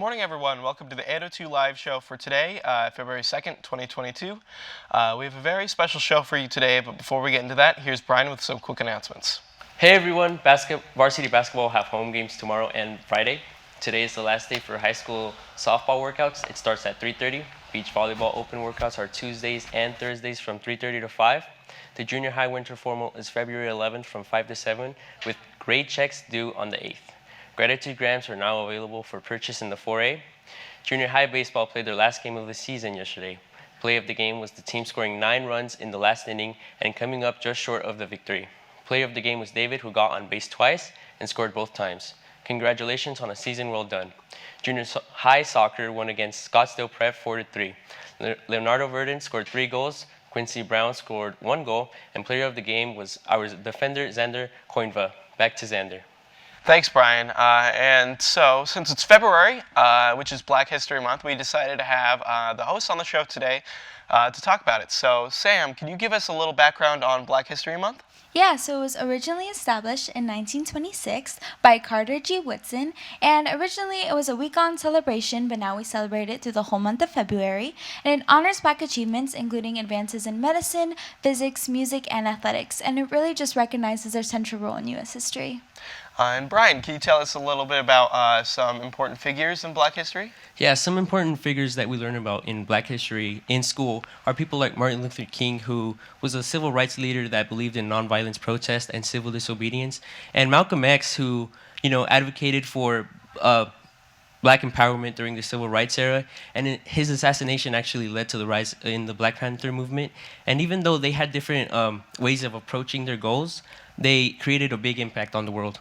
morning, everyone. Welcome to the 802 Live show for today, February 2nd, 2022. We have a very special show for you today, but before we get into that, here's Brian with some quick announcements. Hey everyone, varsity basketball will have home games tomorrow and Friday. Today is the last day for high school softball workouts. It starts at 3:30. Beach volleyball open workouts are Tuesdays and Thursdays from 3:30 to 5. The junior high winter formal is February 11th from 5 to 7 with grade checks due on the 8th. Gratitude grams are now available for purchase in the 4A. Junior high baseball played their last game of the season yesterday. Play of the game was the team scoring 9 runs in the last inning and coming up just short of the victory. Player of the game was David, who got on base twice and scored both times. Congratulations on a season well done. Junior high soccer won against Scottsdale Prep 4-3. Leonardo Verdon scored 3 goals, Quincy Brown scored 1 goal, and player of the game was our defender Xander Coinva. Back to Xander. Thanks, Brian. And so, since it's February, which is Black History Month, we decided to have the host on the show today to talk about it. So, Sam, can you give us a little background on Black History Month? Yeah, so it was originally established in 1926 by Carter G. Woodson, and originally it was a week-long celebration, but now we celebrate it through the whole month of February, and it honors Black achievements, including advances in medicine, physics, music, and athletics, and it really just recognizes their central role in U.S. history. And Brian, can you tell us a little bit about some important figures in Black history? Yeah, some important figures that we learn about in Black history in school are people like Martin Luther King, who was a civil rights leader that believed in nonviolence protest and civil disobedience, and Malcolm X, who advocated for Black empowerment during the civil rights era, and his assassination actually led to the rise in the Black Panther movement. And even though they had different ways of approaching their goals, they created a big impact on the world.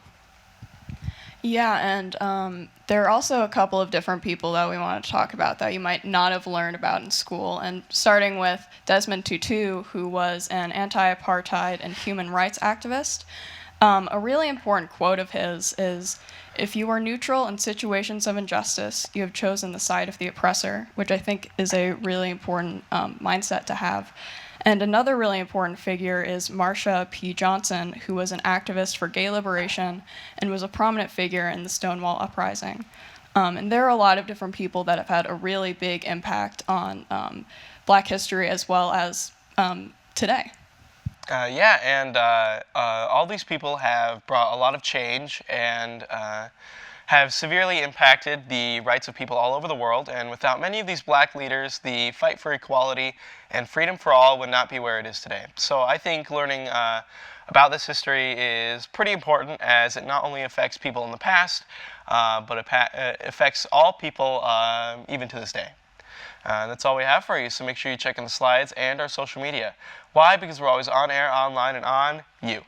Yeah, and there are also a couple of different people that we want to talk about that you might not have learned about in school, and starting with Desmond Tutu, who was an anti-apartheid and human rights activist. A really important quote of his is, "If you are neutral in situations of injustice, you have chosen the side of the oppressor," which I think is a really important mindset to have. And another really important figure is Marcia P Johnson, who was an activist for gay liberation and was a prominent figure in the Stonewall Uprising. And there are a lot of different people that have had a really big impact on Black history as well as today. All these people have brought a lot of change and have severely impacted the rights of people all over the world, and without many of these Black leaders, the fight for equality and freedom for all would not be where it is today. So I think learning about this history is pretty important, as it not only affects people in the past, but it affects all people even to this day. That's all we have for you, so make sure you check in the slides and our social media. Why? Because we're always on air, online, and on you.